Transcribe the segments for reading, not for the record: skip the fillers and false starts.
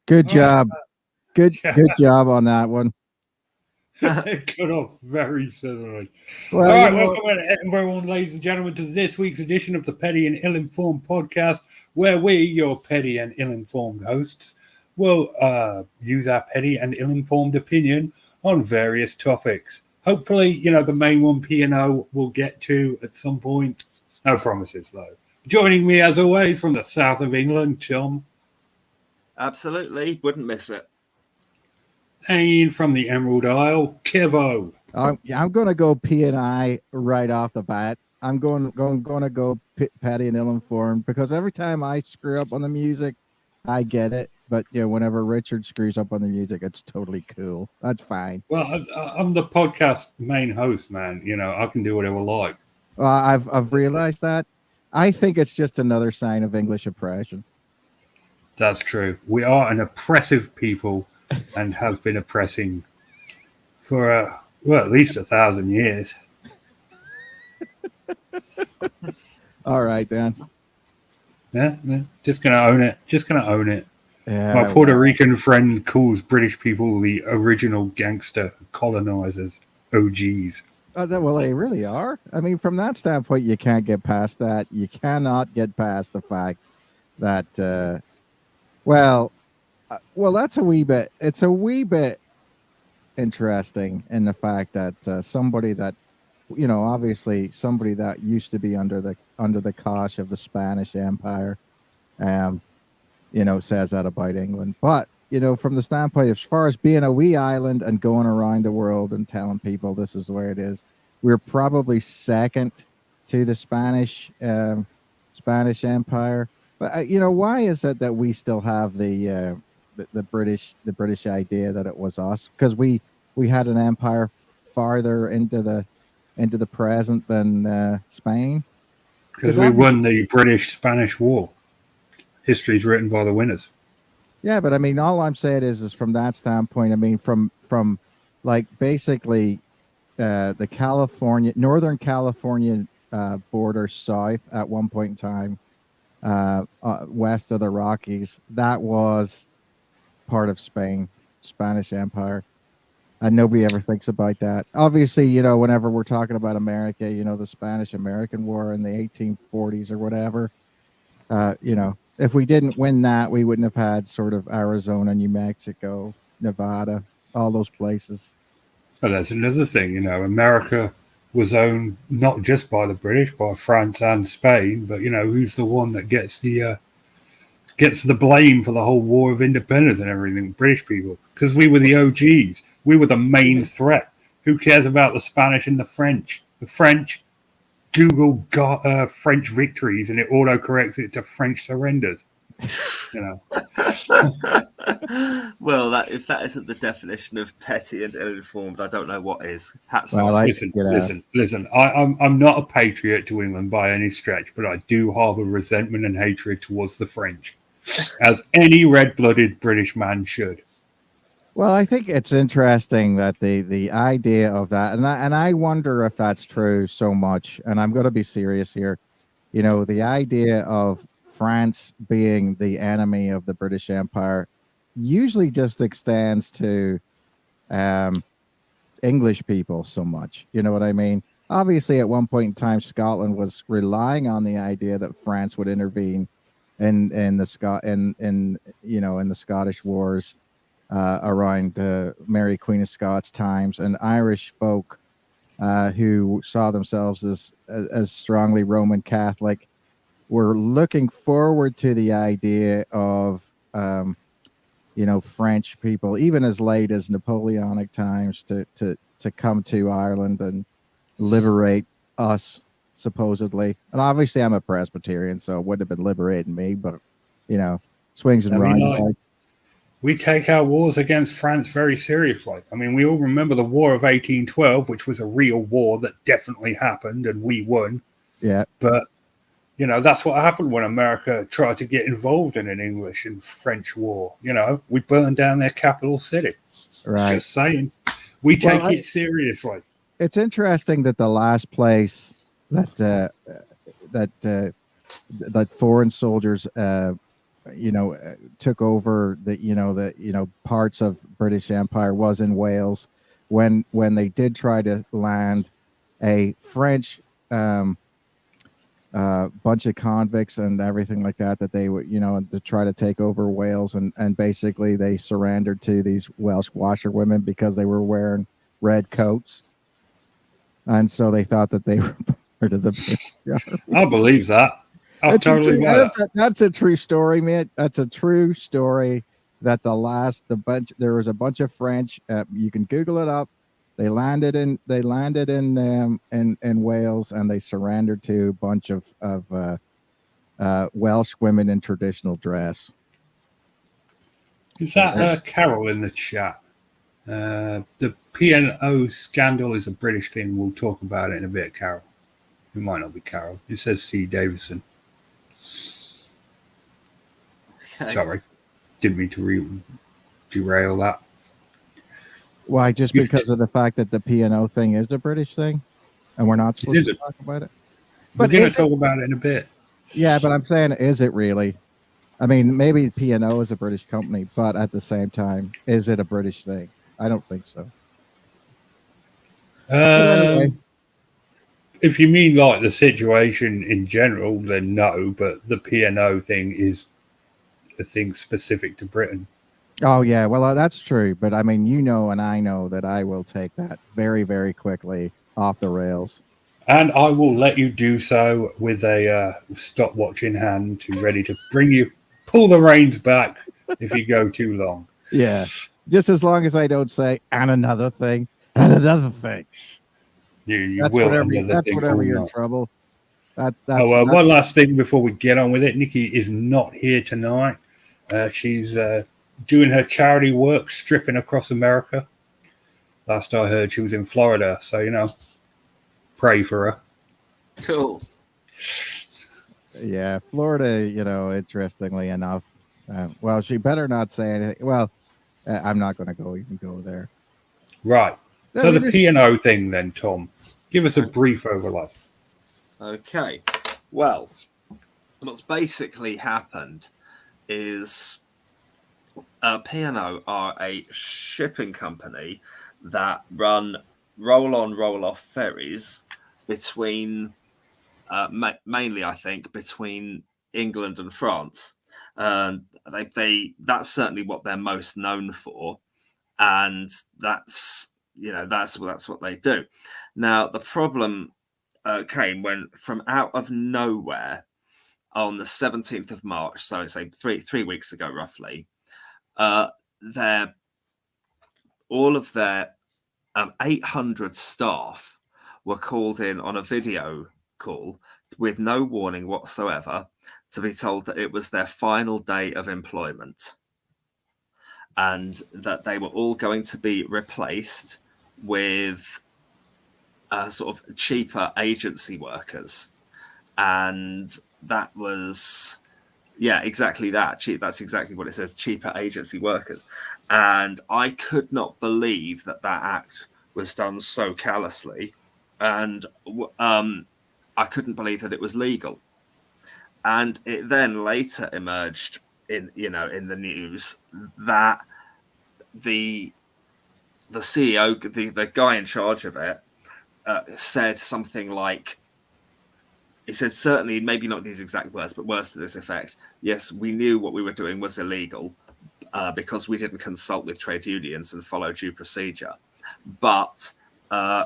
Good All right. job. Good job on that one. It got off very suddenly. Well, All you right, know, welcome everyone, ladies and gentlemen, to this week's edition of the Petty and Ill-Informed podcast, where we, your petty and ill-informed hosts, will use our petty and ill-informed opinion on various topics. Hopefully, the main one P&O will get to at some point. No promises, though. Joining me, as always, from the south of England, Tom. Absolutely, wouldn't miss it. And from the Emerald Isle, Kev-oh. I'm going to go P&I right off the bat. I'm going to go petty and ill-informed because every time I screw up on the music, I get it. But whenever Richard screws up on the music, it's totally cool. That's fine. Well, I'm the podcast main host, man. I can do whatever I like. Well, I've realized that. I think it's just another sign of English oppression. That's true. We are an oppressive people and have been oppressing for, at least 1,000 years. All right, Dan. Yeah, just going to own it. Yeah, My Puerto Rican friend calls British people the original gangster colonizers, OGs. Well, they really are. I mean, from that standpoint, you can't get past that. You cannot get past the fact that, well, that's a wee bit. It's a wee bit interesting in the fact that somebody that, obviously somebody that used to be under the cosh of the Spanish Empire, says that about England. But from the standpoint as far as being a wee island and going around the world and telling people this is where it is, we're probably second to the Spanish Empire. But why is it that we still have the British idea that it was us? Because we had an empire farther into the present than Spain. Because we won the British-Spanish War. History's written by the winners. Yeah, but I mean, all I'm saying is from that standpoint, I mean, from like basically the Northern California border south at one point in time, west of the Rockies, that was part of Spain, Spanish Empire. And nobody ever thinks about that. Obviously, whenever we're talking about America, the Spanish-American War in the 1840s or whatever, if we didn't win that, we wouldn't have had sort of Arizona, New Mexico, Nevada, all those places. Well, that's another thing, America was owned not just by the British, by France and Spain, but, who's the one that gets the blame for the whole War of Independence and everything? British people. Because we were the OGs. We were the main threat. Who cares about the Spanish and the French? The French, Google got French victories and it auto-corrects it to French surrenders. Well, if that isn't the definition of petty and ill-informed, I don't know what is. Hats Well, off. Listen. I'm not a patriot to England by any stretch, but I do harbour resentment and hatred towards the French, as any red-blooded British man should. Well, I think it's interesting that the idea of that, and I wonder if that's true so much. And I'm going to be serious here. The idea of France being the enemy of the British Empire usually just extends to English people so much. You know what I mean? Obviously, at one point in time, Scotland was relying on the idea that France would intervene in the Scottish wars. Around Mary Queen of Scots times, and Irish folk who saw themselves as strongly Roman Catholic were looking forward to the idea of French people, even as late as Napoleonic times, to come to Ireland and liberate us, supposedly. And obviously, I'm a Presbyterian, so it wouldn't have been liberating me, but swings and roundabouts. We take our wars against France very seriously. I mean, we all remember the War of 1812, which was a real war that definitely happened and we won. Yeah. But, that's what happened when America tried to get involved in an English and French war. We burned down their capital city. Right. Just saying. We take it seriously. It's interesting that the last place that foreign soldiers took over the parts of British Empire was in Wales when they did try to land a French bunch of convicts and everything like that they would to try to take over Wales, and basically they surrendered to these Welsh washerwomen because they were wearing red coats, and so they thought that they were part of the British Army. I believe that. That's a true story, man. That's a true story. That there was a bunch of French. You can Google it up. They landed in Wales, and they surrendered to a bunch of Welsh women in traditional dress. Is that Carol in the chat? The P&O Scandel is a British thing. We'll talk about it in a bit, Carol. It might not be Carol. It says C. Davison. Okay. Sorry. Didn't mean to derail that. Why? Just because of the fact that the P&O thing is a British thing, and we're not supposed to talk about it? But we're going to talk about it in a bit. Yeah, but I'm saying, is it really? I mean, maybe P&O is a British company, but at the same time, is it a British thing? I don't think so. Anyway. If you mean like the situation in general, then no, but the P&O thing is a thing specific to Britain. Oh, yeah. Well, that's true. But I mean, and I know that I will take that very, very quickly off the rails. And I will let you do so with a stopwatch in hand ready to pull the reins back if you go too long. Yeah. Just as long as I don't say, and another thing, and another thing. You will. That's whatever you're in trouble. That's one last thing before we get on with it. Nikki is not here tonight. She's doing her charity work, stripping across America. Last I heard, she was in Florida. So, pray for her. Cool. Yeah, Florida, interestingly enough. Well, she better not say anything. Well, I'm not going to even go there. Right. So the P&O thing then, Tom. Give us a brief overlay. Okay. Well, what's basically happened is P&O are a shipping company that run roll-on, roll-off ferries between, mainly, I think, between England and France. That's certainly what they're most known for, and that's what they do. Now, the problem came when, from out of nowhere, on the 17th of March, so say three weeks ago, roughly, all of their 800 staff were called in on a video call with no warning whatsoever to be told that it was their final day of employment, and that they were all going to be replaced with sort of cheaper agency workers. And that was, exactly that. That's exactly what it says, cheaper agency workers. And I could not believe that act was done so callously. And I couldn't believe that it was legal. And it then later emerged in the news that the CEO, the guy in charge of it, said something like, he said, certainly, maybe not these exact words, but words to this effect: yes, we knew what we were doing was illegal because we didn't consult with trade unions and follow due procedure. But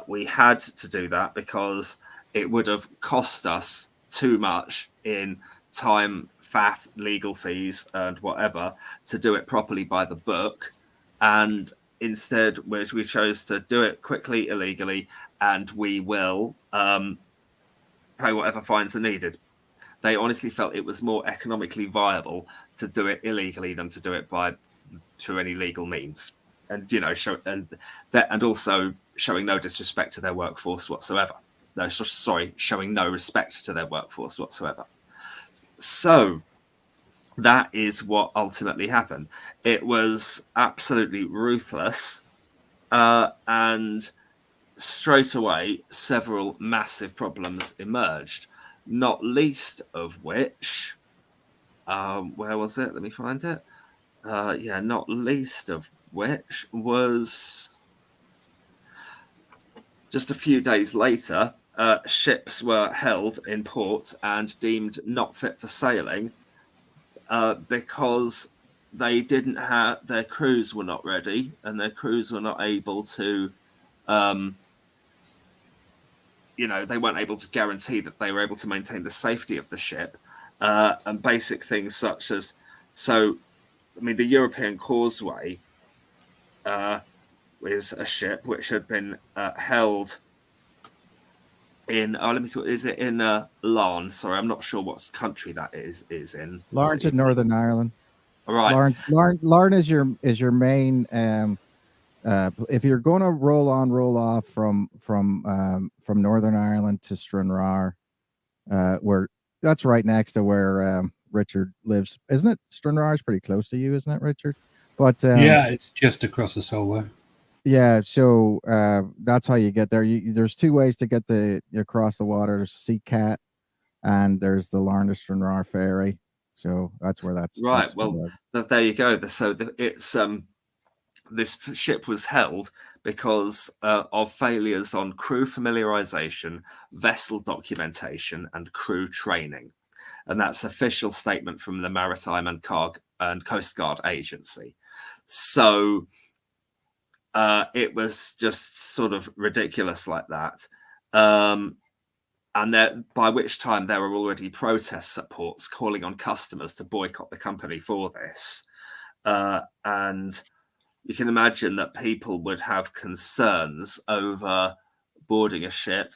we had to do that because it would have cost us too much in time, faff, legal fees, and whatever to do it properly by the book. And instead, we chose to do it quickly, illegally, and we will pay whatever fines are needed. They honestly felt it was more economically viable to do it illegally than to do it through any legal means, and and also showing no disrespect to their workforce whatsoever. No, sorry, showing no respect to their workforce whatsoever. So that is what ultimately happened. It was absolutely ruthless, and straight away, several massive problems emerged, not least of which Where was it? Let me find it. Yeah, not least of which was just a few days later, ships were held in port and deemed not fit for sailing because they didn't have, their crews were not ready, and their crews were not able to, they weren't able to guarantee that they were able to maintain the safety of the ship, and basic things such as, the European Causeway is a ship which had been held in, let me see, is it in Larne? Sorry, I'm not sure what country that is in. Larne's in Northern Ireland. All right. Larne is your main. If you're going to roll off from Northern Ireland to Stranraer, where that's right next to where Richard lives, isn't it? Stranraer is pretty close to you, isn't it, Richard? But yeah, it's just across the Solway. Yeah, so that's how you get there. There's two ways to get across the water. There's Sea Cat, and there's the Larne to Stranraer ferry. So that's where that's right. Well, there you go. So it's this ship was held because of failures on crew familiarization, vessel documentation, and crew training, and that's official statement from the Maritime and Coast Guard Agency. So it was just sort of ridiculous like that. And by which time there were already protest supports calling on customers to boycott the company for this. And you can imagine that people would have concerns over boarding a ship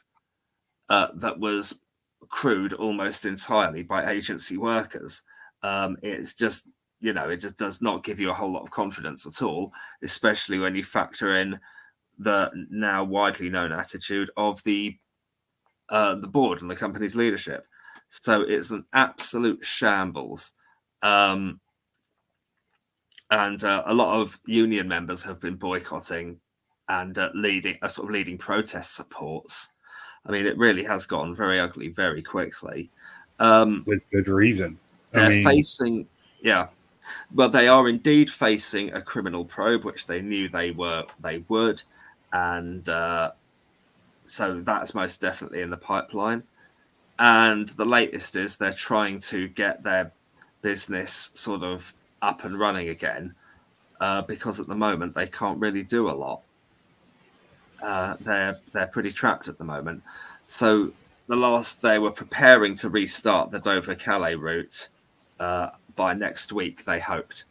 that was crewed almost entirely by agency workers. It's just, it just does not give you a whole lot of confidence at all, especially when you factor in the now widely known attitude of the board and the company's leadership. So it's an absolute shambles. And a lot of union members have been boycotting and leading protest supports. I mean, it really has gotten very ugly very quickly. With good reason. Facing, well, they are indeed facing a criminal probe, which they knew they would, and so that's most definitely in the pipeline. And the latest is they're trying to get their business sort of up and running again, because at the moment they can't really do a lot. They're pretty trapped at the moment. So they were preparing to restart the Dover-Calais route by next week, they hoped.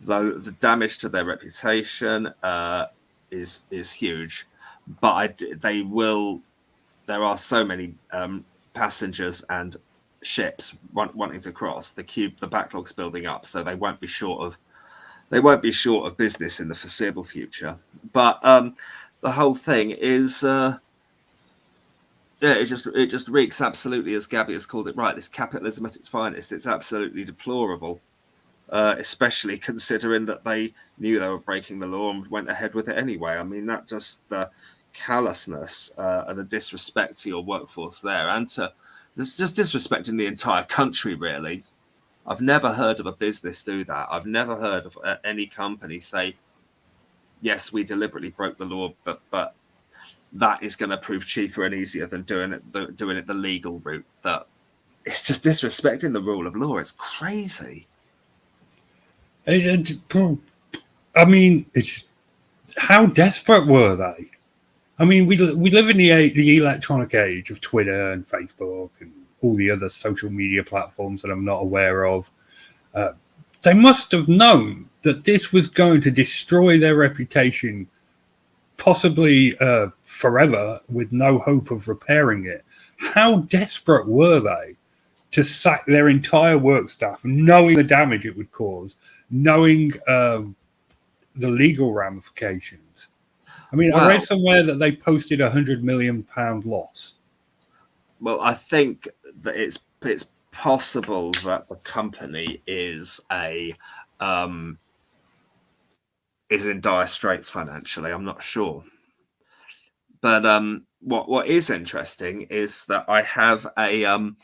Though the damage to their reputation is huge, but there are so many passengers and ships wanting to cross. The backlog's building up, so they won't be short of business in the foreseeable future. But the whole thing is, it just reeks absolutely, as Gabby has called it, right, this capitalism at its finest. It's absolutely deplorable, especially considering that they knew they were breaking the law and went ahead with it anyway. I mean, that just the callousness and the disrespect to your workforce there, and it's just disrespecting the entire country, really. I've never heard of a business do that. I've never heard of any company say, yes, we deliberately broke the law, but that is going to prove cheaper and easier than doing it the legal route. That it's just disrespecting the rule of law. It's crazy. I mean, it's how desperate were they? I mean, we live in the electronic age of Twitter and Facebook and all the other social media platforms that I'm not aware of. They must have known that this was going to destroy their reputation, possibly forever, with no hope of repairing it. How desperate were they to sack their entire work staff, knowing the damage it would cause, knowing the legal ramifications? I mean, I read somewhere that they posted £100 million loss. Well, I think that it's possible that the company is in dire straits financially. I'm not sure, but what is interesting is that I have a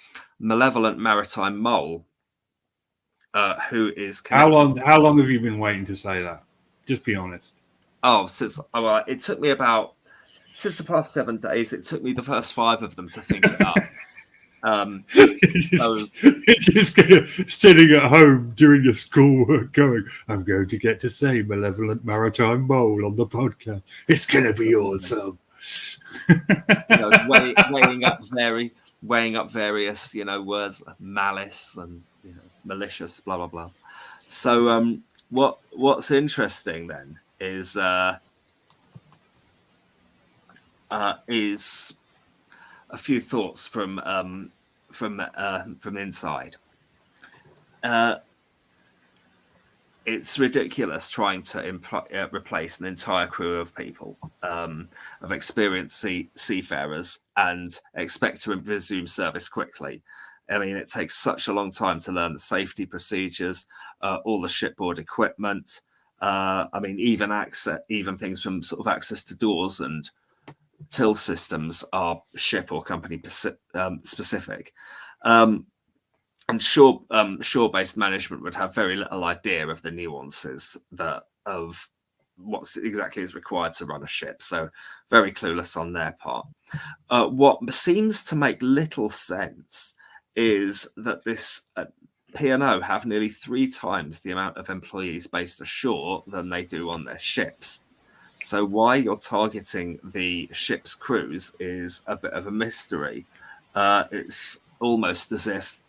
malevolent maritime mole who is How connected. long? How long have you been waiting to say that? Just be honest. Oh, it took me about since the past 7 days. It took me the first 5 of them to think it up. You're just kind of sitting at home doing your schoolwork, going, "I'm going to get to say malevolent maritime mole on the podcast. It's going to be awesome." Weighing up various words, malice and malicious, blah blah blah. So what's interesting then is a few thoughts from inside. It's ridiculous trying to replace an entire crew of people, of experienced seafarers, and expect to resume service quickly. I mean, it takes such a long time to learn the safety procedures, all the shipboard equipment. I mean, even things from sort of access to doors and till systems are ship or company specific. And shore-based management would have very little idea of the nuances of what exactly is required to run a ship. So very clueless on their part. What seems to make little sense is that this P&O have nearly 3 times the amount of employees based ashore than they do on their ships. So why you're targeting the ship's crews is a bit of a mystery. It's almost as if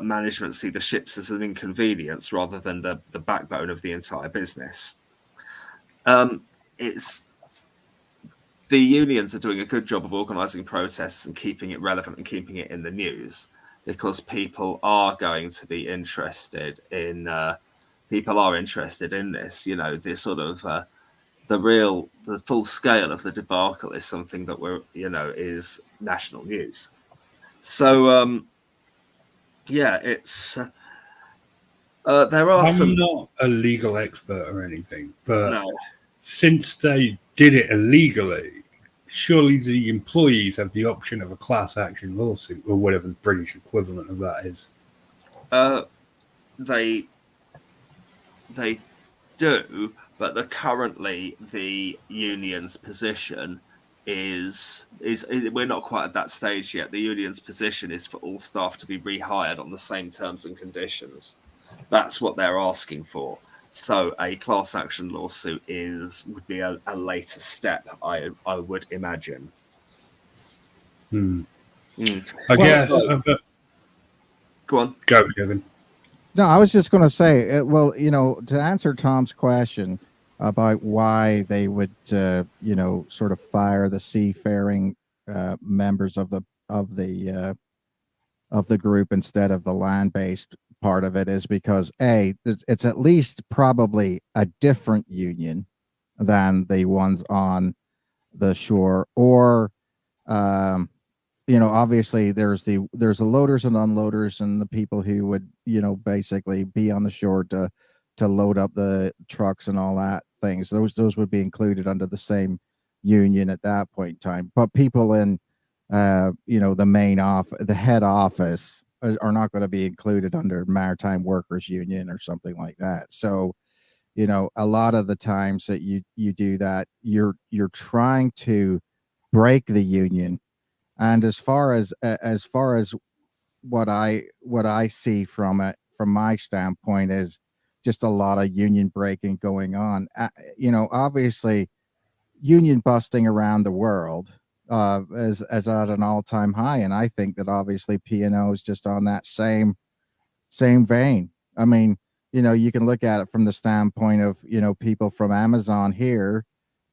management see the ships as an inconvenience rather than the backbone of the entire business. It's the unions are doing a good job of organising protests and keeping it relevant and keeping it in the news, because people are going to be interested in this. The sort of the full scale of the debacle is something that is national news. So it's there are I'm not a legal expert or anything, but no. Since they did it illegally, surely the employees have the option of a class action lawsuit or whatever the British equivalent of that is. They do, but currently the union's position is we're not quite at that stage yet. The union's position is for all staff to be rehired on the same terms and conditions. That's what they're asking for. So a class action lawsuit would be a later step, I would imagine. I guess. Go on. Go, Kevin. No, I was just going to say, to answer Tom's question about why they would, sort of fire the seafaring members of the group instead of the land-based part of it, is because it's at least probably a different union than the ones on the shore, or obviously there's the loaders and unloaders and the people who would basically be on the shore to load up the trucks and all that things. Those would be included under the same union at that point in time. But people in the main the head office are not going to be included under Maritime Workers Union or something like that. So, a lot of the times that you do that, you're trying to break the union. And as far as what I see from it, from my standpoint, is just a lot of union breaking going on. Obviously, union busting around the world is at an all-time high, and I think that obviously P&O is just on that same vein. I mean, you can look at it from the standpoint of people from Amazon here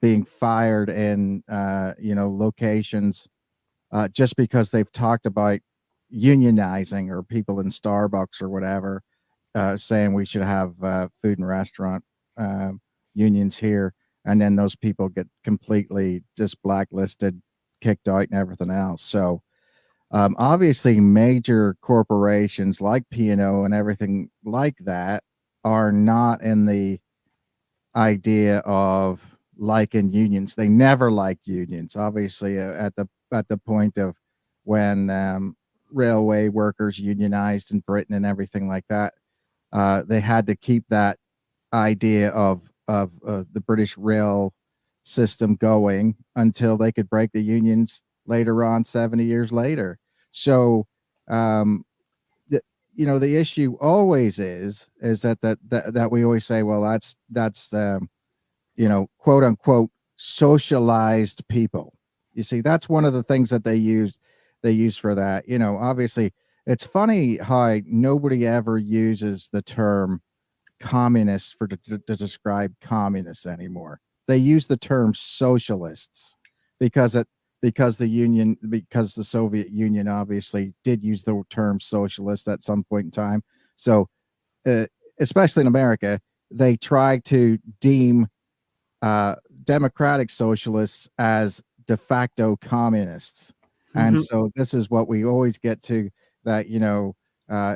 being fired in locations just because they've talked about unionizing, or people in Starbucks or whatever saying we should have food and restaurant unions here, and then those people get completely just blacklisted, kicked out, and everything else. So obviously major corporations like P&O and everything like that are not in the idea of liking unions. They never liked unions. Obviously at the point of when railway workers unionized in Britain and everything like that, they had to keep that idea of the British rail system going until they could break the unions later on, 70 years later. So, the, the issue always is that we always say, well, that's quote unquote socialized people. You see, that's one of the things that they use for that. Obviously, it's funny how nobody ever uses the term communists to describe communists anymore. They use the term socialists because the Soviet Union obviously did use the term socialist at some point in time. So, especially in America, they try to deem democratic socialists as de facto communists. And so this is what we always get to, that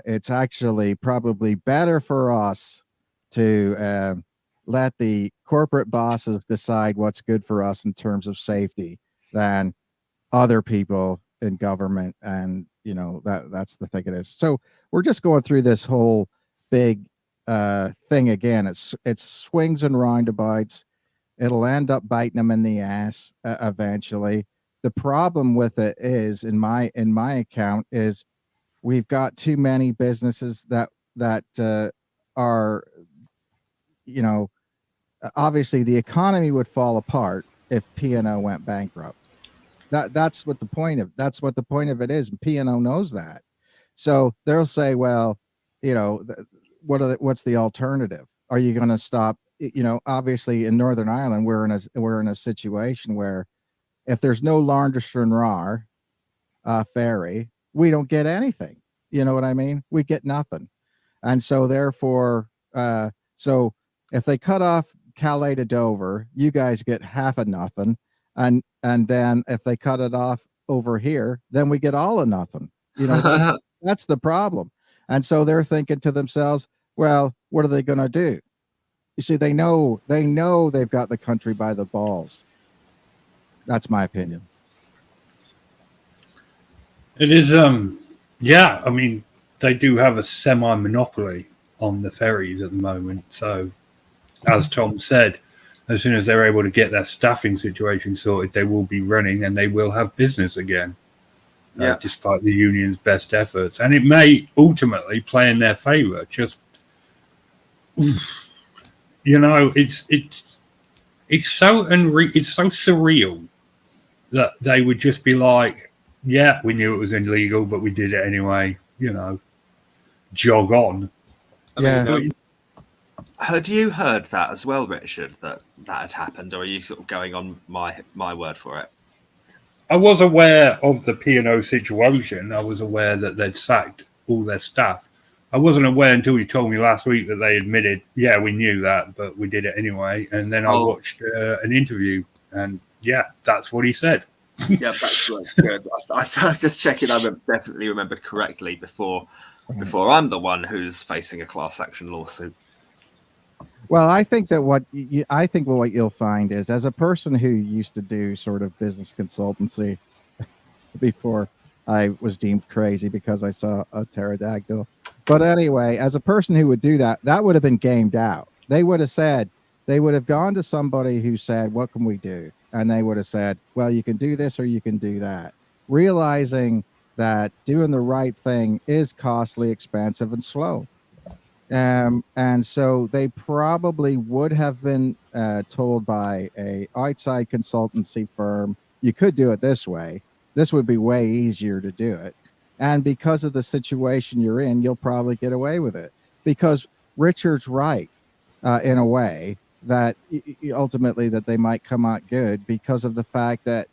it's actually probably better for us to let the corporate bosses decide what's good for us in terms of safety than other people in government. And that's the thing it is. So we're just going through this whole big thing again. It's swings and roundabouts. It'll end up biting them in the ass eventually. The problem with it is, in my account, is we've got too many businesses that are, obviously the economy would fall apart if P&O went bankrupt. That's what the point of it is. And P&O knows that. So they'll say, well, what's the alternative? Are you going to stop? Obviously in Northern Ireland, we're in a situation where if there's no Larndestranrar ferry, we don't get anything. You know what I mean? We get nothing. And so therefore, so if they cut off Calais to Dover, you guys get half of nothing. And then if they cut it off over here, then we get all of nothing. That's the problem. And so they're thinking to themselves, well, what are they going to do? You see, they know they've got the country by the balls. That's my opinion. It is, yeah. I mean, they do have a semi-monopoly on the ferries at the moment. So, as Tom said, as soon as they're able to get their staffing situation sorted, they will be running and they will have business again. Despite the union's best efforts, and it may ultimately play in their favor. Just it's so surreal that they would just be like, yeah, we knew it was illegal, but we did it anyway. Jog on. Had you heard that as well, Richard, that had happened, or are you sort of going on my word for it? I was aware of the P&O situation. I was aware that they'd sacked all their staff. I wasn't aware until you told me last week that they admitted, yeah, we knew that, but we did it anyway. And then I watched an interview, and yeah, that's what he said. Yeah, that's good. I was just checking. I definitely remembered correctly before I'm the one who's facing a class action lawsuit. Well, I think that what you'll find is, as a person who used to do sort of business consultancy before I was deemed crazy because I saw a pterodactyl. But anyway, as a person who would do that, that would have been gamed out. They would have gone to somebody who said, what can we do? And they would have said, well, you can do this or you can do that. Realizing that doing the right thing is costly, expensive, and slow. And so they probably would have been told by a outside consultancy firm, you could do it this way. This would be way easier to do it. And because of the situation you're in, you'll probably get away with it. Because Richard's right, in a way, that ultimately that they might come out good, because of the fact that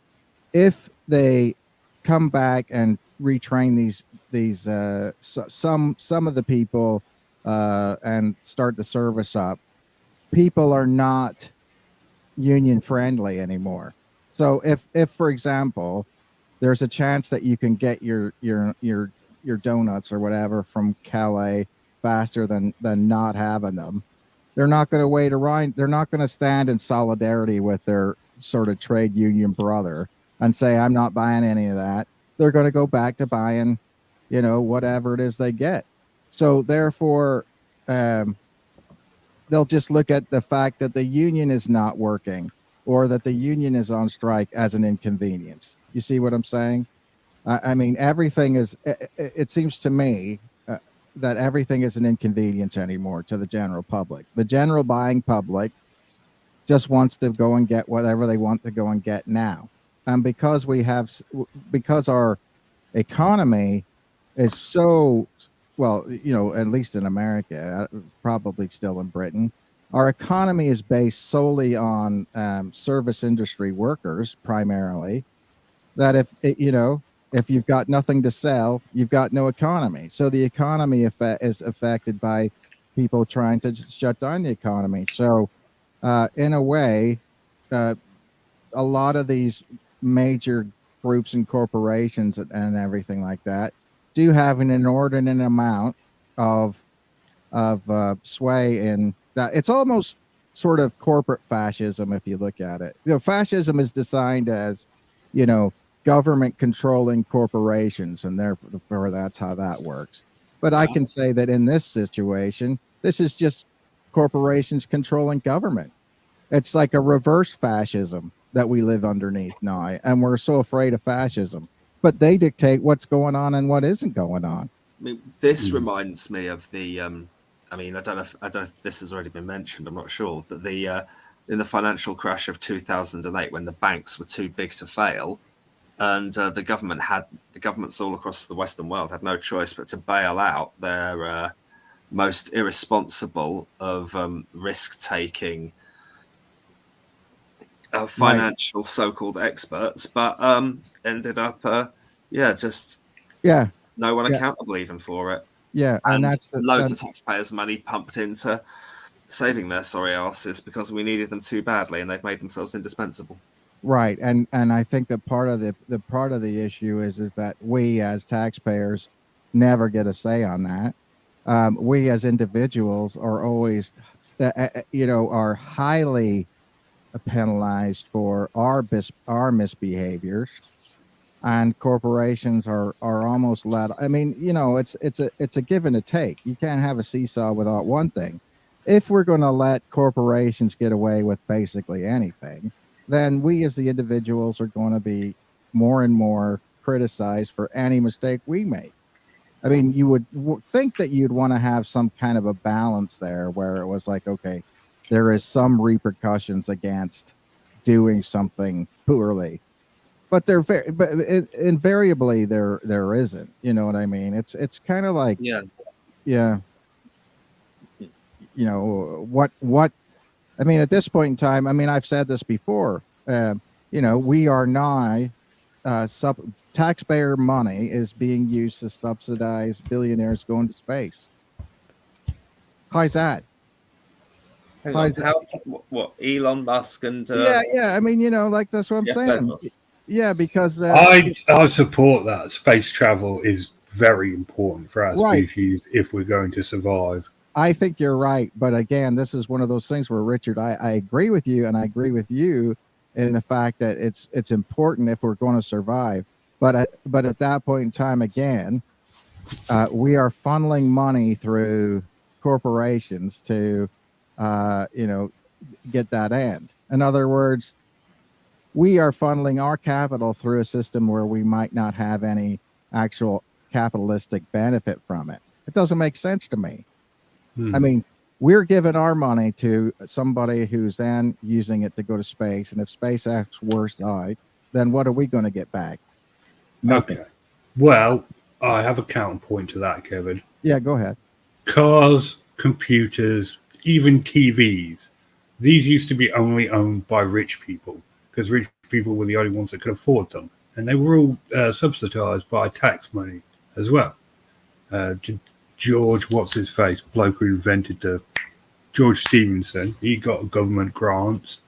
if they come back and retrain these some of the people and start the service up, people are not union friendly anymore. So if for example, there's a chance that you can get your donuts or whatever from Calais faster than not having them, they're not going to wait around. They're not going to stand in solidarity with their sort of trade union brother and say, I'm not buying any of that. They're going to go back to buying, whatever it is they get. So therefore, they'll just look at the fact that the union is not working or that the union is on strike as an inconvenience. You see what I'm saying? I mean, everything is, it seems to me that everything is an inconvenience anymore to the general public. The general buying public just wants to go and get whatever they want to go and get now. And because because our economy is so, well, you know, at least in America, probably still in Britain, our economy is based solely on service industry workers primarily. That if you've got nothing to sell, you've got no economy. So the economy is affected by people trying to shut down the economy. So in a way, a lot of these major groups and corporations and everything like that do have an inordinate amount of sway in that. It's almost sort of corporate fascism if you look at it. You know, fascism is designed as, you know, government controlling corporations, and therefore that's how that works. But I can say that in this situation, this is just corporations controlling government. It's like a reverse fascism that we live underneath now, and we're so afraid of fascism. But they dictate what's going on and what isn't going on. I mean, this reminds me of the. I mean, I don't know if this has already been mentioned. I'm not sure, but in the financial crash of 2008, when the banks were too big to fail, and the governments all across the Western world had no choice but to bail out their most irresponsible of risk-taking financial so-called experts, but ended up no one accountable even for it. Yeah, and that's loads of taxpayers' money pumped into saving their sorry asses because we needed them too badly, and they've made themselves indispensable. Right, and I think that part of the issue is that we as taxpayers never get a say on that. We as individuals are always, are highly penalized for our misbehaviors, and corporations are almost let. I mean, you know, it's a give and a take. You can't have a seesaw without one thing. If we're going to let corporations get away with basically anything, then we as the individuals are going to be more and more criticized for any mistake we make. I mean, you would think that you'd want to have some kind of a balance there where it was like, okay, there is some repercussions against doing something poorly, but invariably there isn't. You know what I mean? It's kind of like, yeah. You know, what I mean, at this point in time, I mean, I've said this before, we are now, taxpayer money is being used to subsidize billionaires going to space. How's that? What, Elon Musk and... yeah, I mean, like, that's what I'm saying. Bezos. Yeah, because... I support that. Space travel is very important for our species if we're going to survive. I think you're right, but again, this is one of those things where, Richard, I agree with you, and I agree with you in the fact that it's important if we're going to survive. But at that point in time, again, we are funneling money through corporations to, get that end. In other words, we are funneling our capital through a system where we might not have any actual capitalistic benefit from it. It doesn't make sense to me. I mean, we're giving our money to somebody who's then using it to go to space. And if SpaceX works out, then what are we going to get back? Nothing. Okay. Well, I have a counterpoint to that, Kevin. Yeah, go ahead. Cars, computers, even TVs. These used to be only owned by rich people because rich people were the only ones that could afford them. And they were all subsidized by tax money as well. George, what's his face, bloke who invented George Stephenson, he got government grants.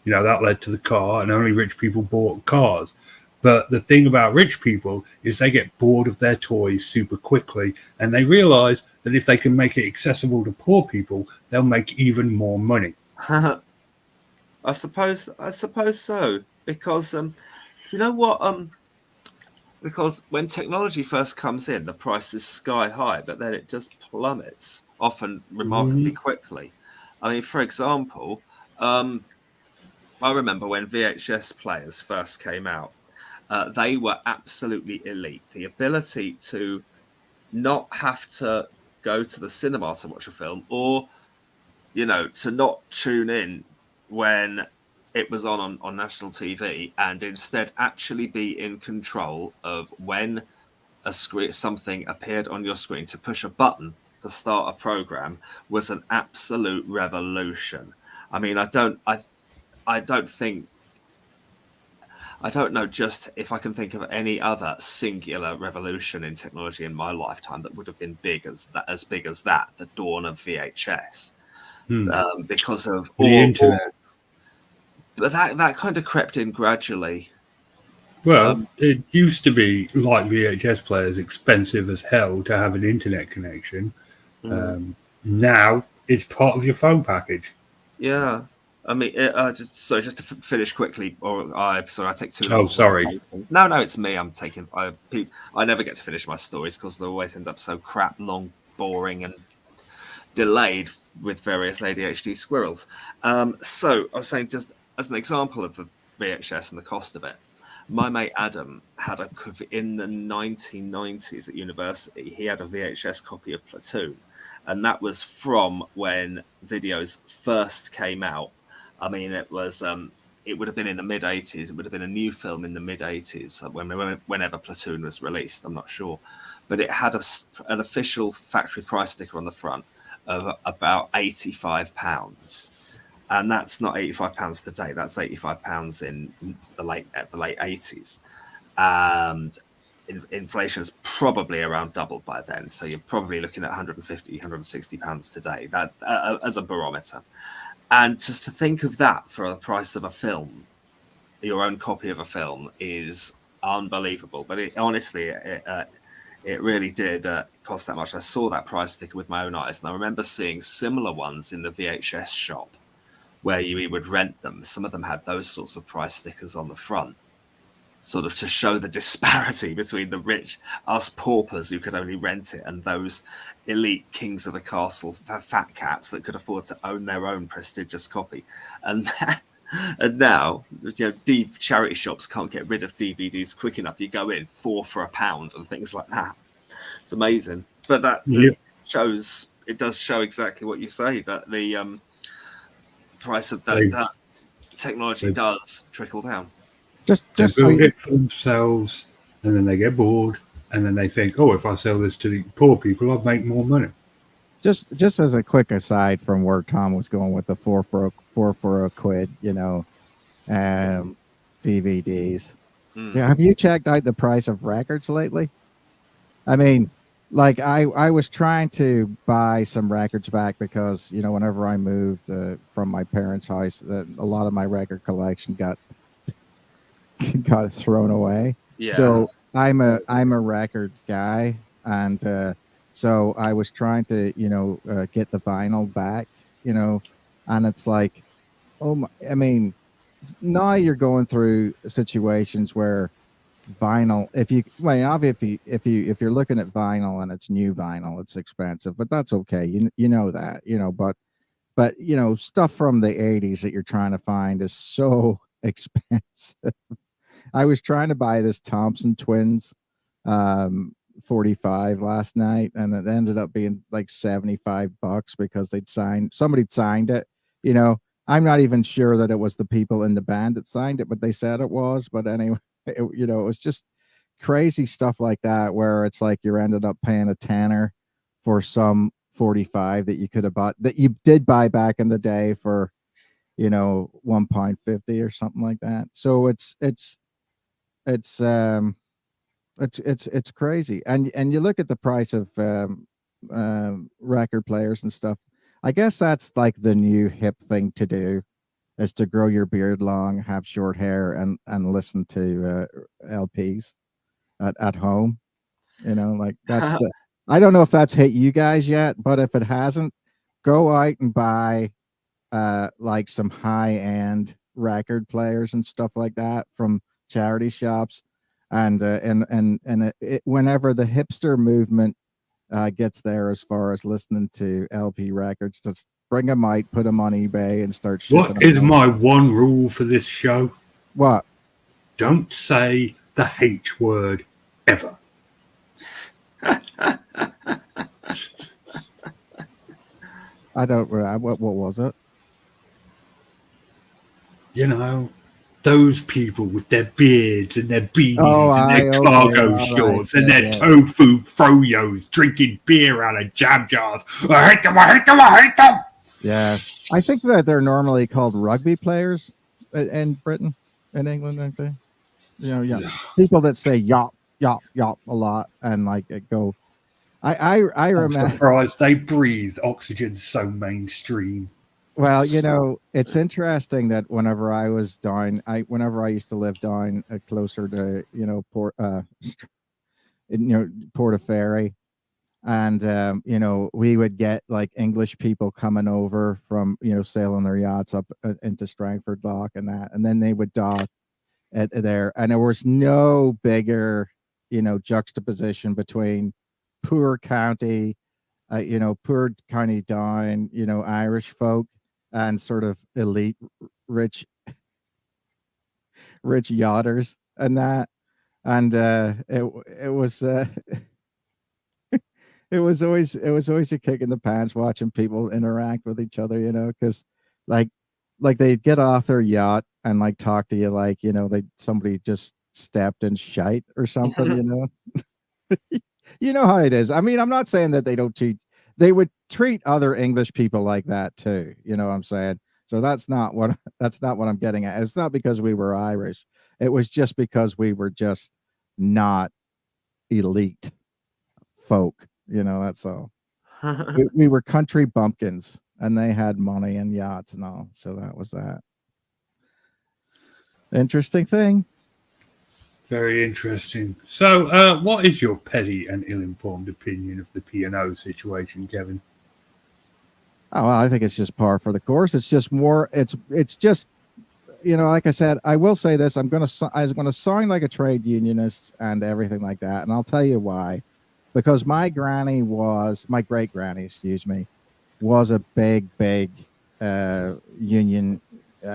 That led to the car, and only rich people bought cars. But the thing about rich people is they get bored of their toys super quickly, and they realize that if they can make it accessible to poor people, they'll make even more money. I suppose so, because you know what, Because when technology first comes in, the price is sky high, but then it just plummets, often remarkably quickly. I mean, for example, I remember when VHS players first came out, they were absolutely elite. The ability to not have to go to the cinema to watch a film, or to not tune in when it was on national TV, and instead actually be in control of when something appeared on your screen, to push a button to start a program, was an absolute revolution. I mean, I don't think I don't know just if I can think of any other singular revolution in technology in my lifetime that would have been as big as that, the dawn of VHS, because of The internet. but that kind of crept in gradually. Well, it used to be like VHS players, expensive as hell to have an internet connection. Now it's part of your phone package. Yeah. I mean, just to finish quickly, sorry, I take too long. Oh, sorry. No, it's me. I never get to finish my stories because they always end up so crap, long, boring, and delayed with various ADHD squirrels. So I was saying, just as an example of the VHS and the cost of it, my mate Adam had in the 1990s at university, he had a VHS copy of Platoon, and that was from when videos first came out. I mean, it would have been in the mid 80s. It would have been a new film in the mid 80s whenever Platoon was released. I'm not sure, but it had an official factory price sticker on the front of about £85. And that's not £85 today. That's £85 in the late 80s, and inflation is probably around doubled by then. So you're probably looking at £150, £160 today. That as a barometer. And just to think of that for the price of a film, your own copy of a film, is unbelievable. But it really did cost that much. I saw that price sticker with my own eyes, and I remember seeing similar ones in the VHS shop where you would rent them. Some of them had those sorts of price stickers on the front, sort of to show the disparity between the rich, us paupers who could only rent it, and those elite kings of the castle, fat cats that could afford to own their own prestigious copy. And now, charity shops can't get rid of DVDs quick enough. You go in 4 for £1 and things like that. It's amazing. But it does show exactly what you say, that the price of that technology does trickle down. Just they so build it for themselves, and then they get bored, and then they think, "Oh, if I sell this to the poor people, I'll make more money." Just as a quick aside from where Tom was going with the four for a quid, DVDs. Have you checked out the price of records lately? I mean, like I was trying to buy some records back because whenever I moved from my parents' house, a lot of my record collection got thrown away. Yeah. So I'm a record guy, and so I was trying to get the vinyl back, and it's like, I mean, now you're going through situations where vinyl, if you're looking at vinyl and it's new vinyl, it's expensive, but that's okay. You know that, but stuff from the 80s that you're trying to find is so expensive. I was trying to buy this Thompson Twins 45 last night, and it ended up being like $75 because somebody signed it. I'm not even sure that it was the people in the band that signed it, but they said it was. But anyway, it was just crazy stuff like that, where it's like you're ended up paying a tenner for some 45 that you could have bought, that you did buy back in the day for £1.50 or something like that. So it's crazy. And you look at the price of record players and stuff. I guess that's like the new hip thing to do, is to grow your beard long, have short hair, and listen to LPs at home. Like that's I don't know if that's hit you guys yet, but if it hasn't, go out and buy like some high-end record players and stuff like that from charity shops, and whenever the hipster movement gets there, as far as listening to LP records, just bring a mic, put them on eBay, and start shipping What them is out. my one rule for this show? What? Don't say the H word ever. I don't. What was it? You know, those people with their beards and their beanies Oh, and their okay, cargo all right, shorts and yeah, their tofu froyos drinking beer out of jam jars. I hate them, I hate them, I hate them! Yeah, I think that they're normally called rugby players in Britain, in England, aren't they? You know, yeah, people that say yop yop yop a lot and like go. I I'm remember. surprised they breathe oxygen so mainstream. Well, you know, it's interesting that whenever I was down, whenever I used to live down closer to Port of Ferry, and we would get like English people coming over from sailing their yachts up into Strangford Lough and that, and then they would dock at there, and there was no bigger juxtaposition between poor county poor county down Irish folk and sort of elite rich yachters and that, and it was it was always a kick in the pants watching people interact with each other, because like they'd get off their yacht and like talk to you like somebody just stepped in shite or something, you know how it is. I mean, I'm not saying that they don't teach. They would treat other English people like that too. You know what I'm saying? So that's not what I'm getting at. It's not because we were Irish. It was just because we were just not elite folk. That's all. We were country bumpkins, and they had money and yachts and all. So that was that. Interesting thing. Very interesting. So, what is your petty and ill-informed opinion of the P&O situation, Kevin? Oh, well, I think it's just par for the course. It's just more. It's just, like I said, I will say this. I was gonna sign like a trade unionist and everything like that, and I'll tell you why. Because my great granny, excuse me, was a big union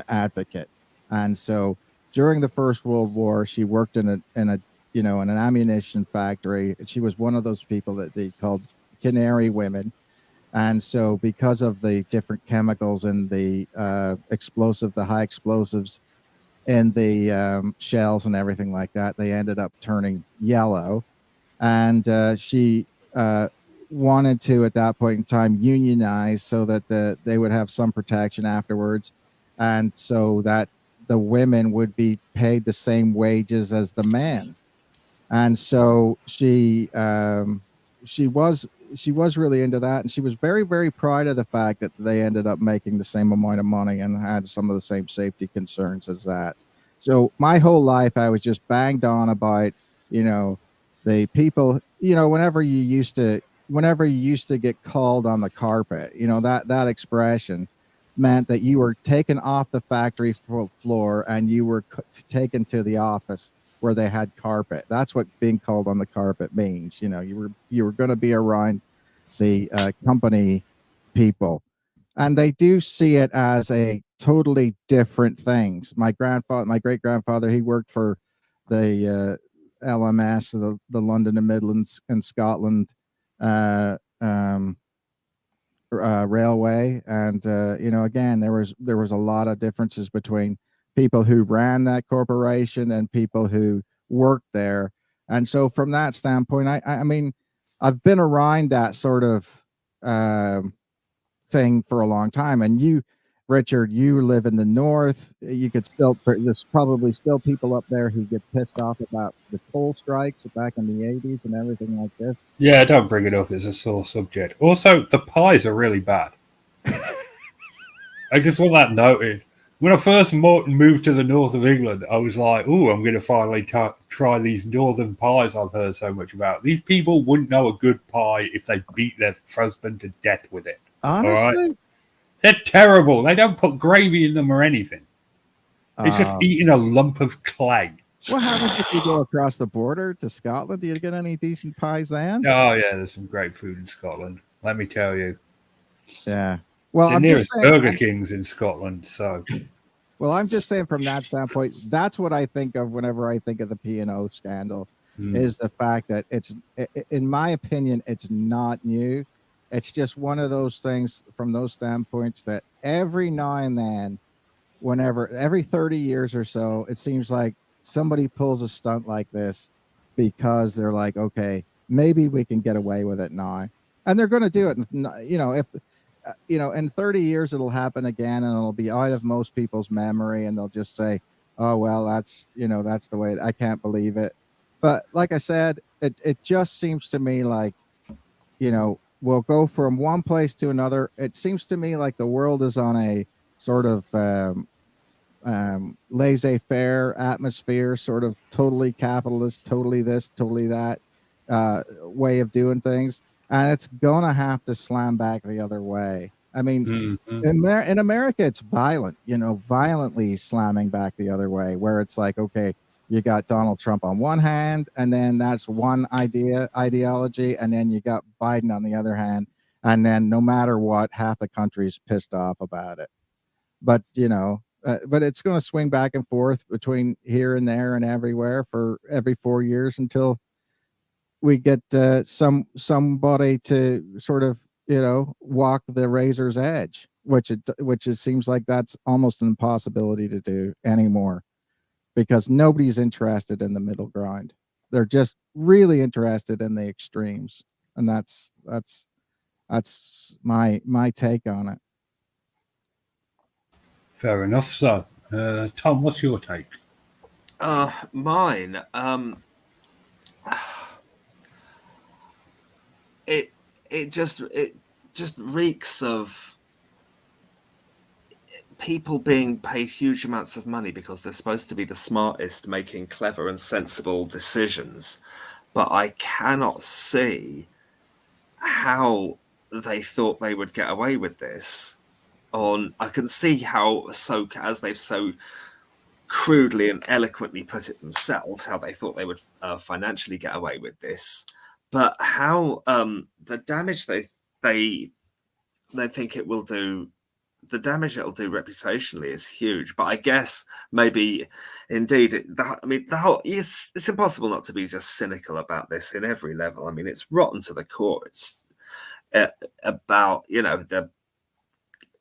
advocate, and so during the First World War, she worked in an ammunition factory. She was one of those people that they called canary women. And so because of the different chemicals and the high explosives in the shells and everything like that, they ended up turning yellow. And she wanted to, at that point in time, unionize so that they would have some protection afterwards. And so that the women would be paid the same wages as the men. And so she was really into that, and she was very, very proud of the fact that they ended up making the same amount of money and had some of the same safety concerns as that. So my whole life I was just banged on about the people, whenever you used to get called on the carpet, that expression meant that you were taken off the factory floor and you were taken to the office where they had carpet. That's what being called on the carpet means. You were going to be around the company people, and they do see it as a totally different thing. My great grandfather, he worked for the LMS, the London and Midlands and Scotland railway, and again, there was a lot of differences between people who ran that corporation and people who worked there. And so from that standpoint, I mean, I've been around that sort of thing for a long time. And you, Richard, you live in the north. You could there's probably still people up there who get pissed off about the coal strikes back in the 80s and everything like this. Yeah, don't bring it up. It's a sore subject. Also, the pies are really bad. I just want that noted. When I first moved to the north of England, I was like, "Ooh, I'm going to finally try these northern pies I've heard so much about." These people wouldn't know a good pie if they beat their husband to death with it. Honestly, all right? They're terrible. They don't put gravy in them or anything. It's just eating a lump of clay. What happens if you go across the border to Scotland? Do you get any decent pies then? Oh yeah, there's some great food in Scotland. Let me tell you, Yeah. Well, the I'm just nearest saying. Burger King's in Scotland. So I'm just saying from that standpoint, that's what I think of whenever I think of the P&O scandal, is the fact that in my opinion, it's not new. It's just one of those things from those standpoints that every now and then, whenever every 30 years or so, it seems like somebody pulls a stunt like this because they're like, okay, maybe we can get away with it now. And they're going to do it. You know, if, in 30 years, it'll happen again and it'll be out of most people's memory. And they'll just say, oh, well, that's the way I can't believe it. But like I said, it just seems to me like, we'll go from one place to another. It seems to me like the world is on a sort of laissez-faire atmosphere, sort of totally capitalist, totally this, totally that way of doing things, and it's gonna have to slam back the other way. I mean, in America, it's violent, violently slamming back the other way, where it's like, okay, you got Donald Trump on one hand, and then that's one ideology, and then you got Biden on the other hand, and then no matter what, half the country's pissed off about it. But but it's going to swing back and forth between here and there and everywhere for every 4 years until we get somebody to sort of walk the razor's edge, which it seems like that's almost an impossibility to do anymore, because nobody's interested in the middle ground. They're just really interested in the extremes, and that's my take on it. fair enough. So, Tom, what's your take? Mine. It just reeks of people being paid huge amounts of money because they're supposed to be the smartest, making clever and sensible decisions. But I cannot see how they thought they would get away with this. I can see how, as they've so crudely and eloquently put it themselves, how they thought they would financially get away with this. But how the damage they think it will do, the damage it'll do reputationally is huge. But I guess maybe indeed, it's impossible not to be just cynical about this in every level. I mean, it's rotten to the core. It's about the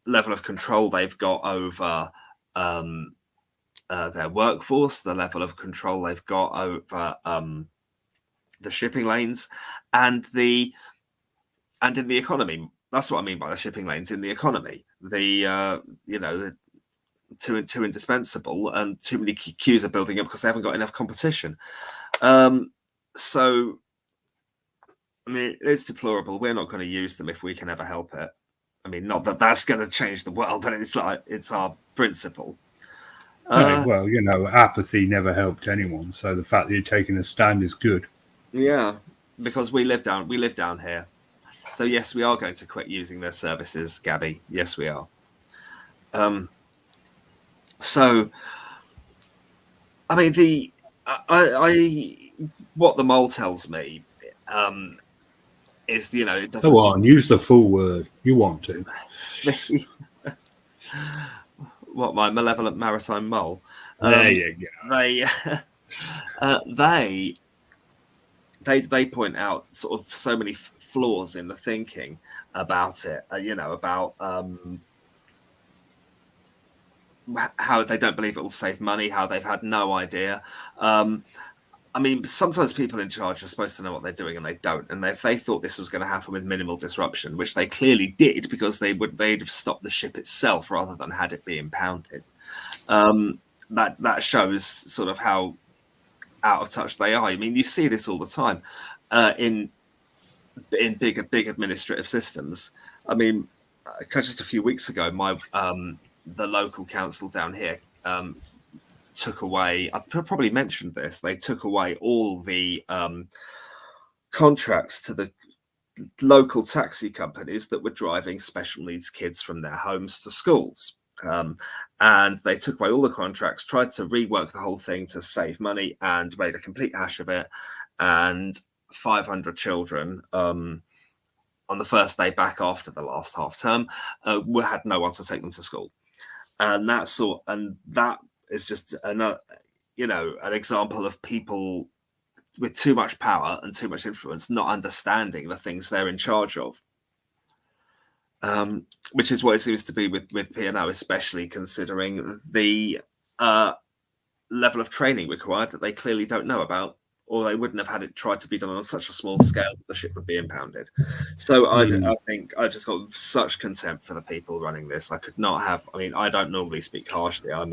level of control they've got over their workforce, the level of control they've got over the shipping lanes, and in the economy. That's what I mean by the shipping lanes in the economy. The too indispensable, and too many queues are building up because they haven't got enough competition. So, I mean, it's deplorable. We're not going to use them if we can ever help it. I mean, not that that's going to change the world, but it's our principle. Well, apathy never helped anyone. So the fact that you're taking a stand is good. Yeah, because we live down here. So yes, we are going to quit using their services, Gabby. Yes, we are. So, I mean, what the mole tells me is, it doesn't. Go on, use the full word. You want to. What, my malevolent maritime mole? There you go. They point out sort of so many flaws in the thinking about it. About how they don't believe it will save money, how they've had no idea. I mean, sometimes people in charge are supposed to know what they're doing and they don't. And if they thought this was going to happen with minimal disruption, which they clearly did, because they'd have stopped the ship itself rather than had it be impounded. That shows sort of how out of touch they are. I mean, you see this all the time in big administrative systems. I mean, just a few weeks ago, the local council down here took away, I've probably mentioned this, they took away all the contracts to the local taxi companies that were driving special needs kids from their homes to schools. And they took away all the contracts, tried to rework the whole thing to save money, and made a complete hash of it. And 500 children on the first day back after the last half term had no one to take them to school. And that is just another, an example of people with too much power and too much influence not understanding the things they're in charge of. Which is what it seems to be with P&O, especially considering the level of training required that they clearly don't know about, or they wouldn't have had it tried to be done on such a small scale that the ship would be impounded. So I think I just got such contempt for the people running this. I could not have. I mean, I don't normally speak harshly. I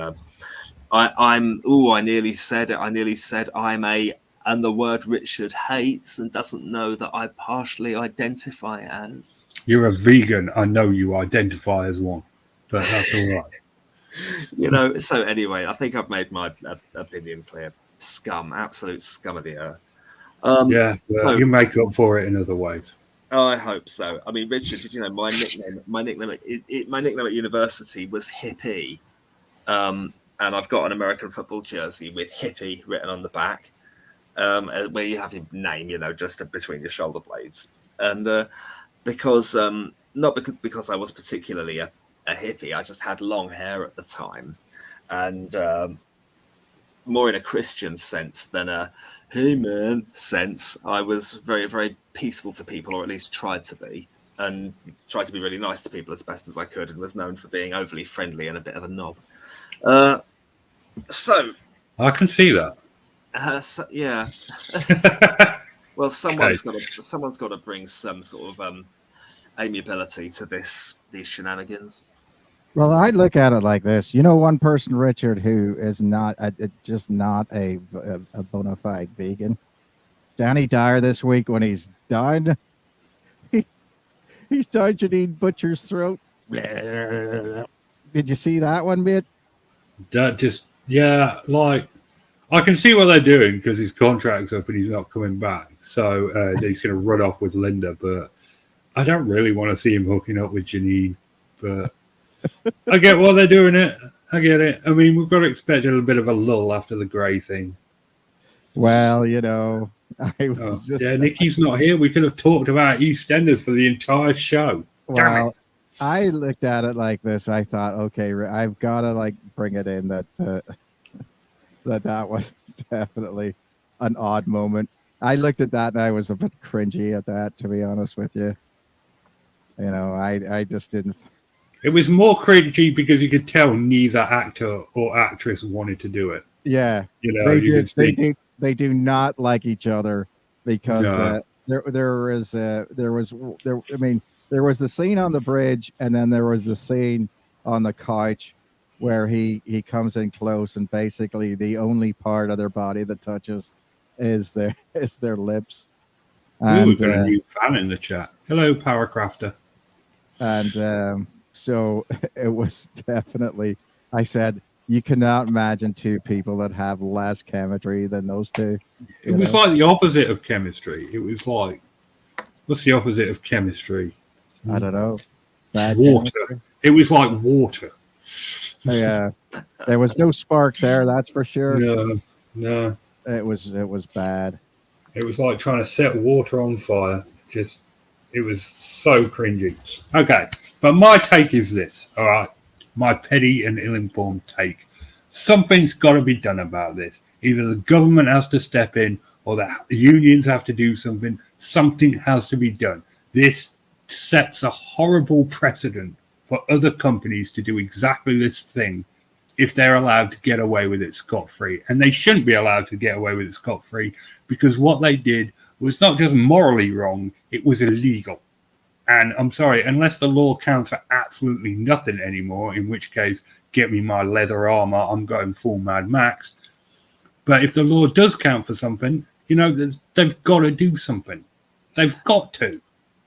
nearly said it. And the word Richard hates and doesn't know that I partially identify as. You're a vegan. I know you identify as one, but that's all right. So anyway, I think I've made my opinion clear. Scum, absolute scum of the earth. You make up for it in other ways. I hope so. I mean, Richard, did you know my nickname at university was Hippie, and I've got an American football jersey with Hippie written on the back, where you have your name, just between your shoulder blades, and because not because I was particularly a hippie, I just had long hair at the time, and more in a Christian sense than a hey man sense. I was very, very peaceful to people, or at least tried to be, and tried to be really nice to people as best as I could, and was known for being overly friendly and a bit of a knob. So I can see that. Yeah. Well, someone's got to bring some sort of amiability to these shenanigans. Well, I look at it like this. One person, Richard, who is not just not a bona fide vegan. It's Danny Dyer this week when he's done. He's done Janine Butcher's throat. Did you see that one bit? That just, I can see what they're doing because his contract's up and he's not coming back. So he's going to run off with Linda, but I don't really want to see him hooking up with Janine. But I get why they're doing it. I get it. I mean, we've got to expect a little bit of a lull after the Grey thing. Well, I was Nikki's not here. We could have talked about Eastenders for the entire show. Well, I looked at it like this. I thought, okay, I've got to bring it in that that was definitely an odd moment. I looked at that and I was a bit cringy at that, to be honest with you. I just didn't. It was more cringy because you could tell neither actor or actress wanted to do it. Yeah, they do not like each other because there was the scene on the bridge, and then there was the scene on the couch where he comes in close, and basically the only part of their body that touches is their lips. And we've got a new fan in the chat. Hello, Powercrafter. And so it was definitely, I said, you cannot imagine two people that have less chemistry than those two. It was like the opposite of chemistry. It was like, what's the opposite of chemistry? I don't know. Bad water. chemistry? It was like water. Yeah, there was no sparks there. That's for sure. No. It was bad. It was like trying to set water on fire. It was so cringy. Okay, but my take is this. All right, my petty and ill-informed take. Something's got to be done about this. Either the government has to step in, or the unions have to do something. Something has to be done. This sets a horrible precedent for other companies to do exactly this thing if they're allowed to get away with it scot-free. And they shouldn't be allowed to get away with it scot-free, because what they did was not just morally wrong, it was illegal. And I'm sorry, unless the law counts for absolutely nothing anymore, in which case, get me my leather armor, I'm going full Mad Max. But if the law does count for something, they've got to do something. They've got to.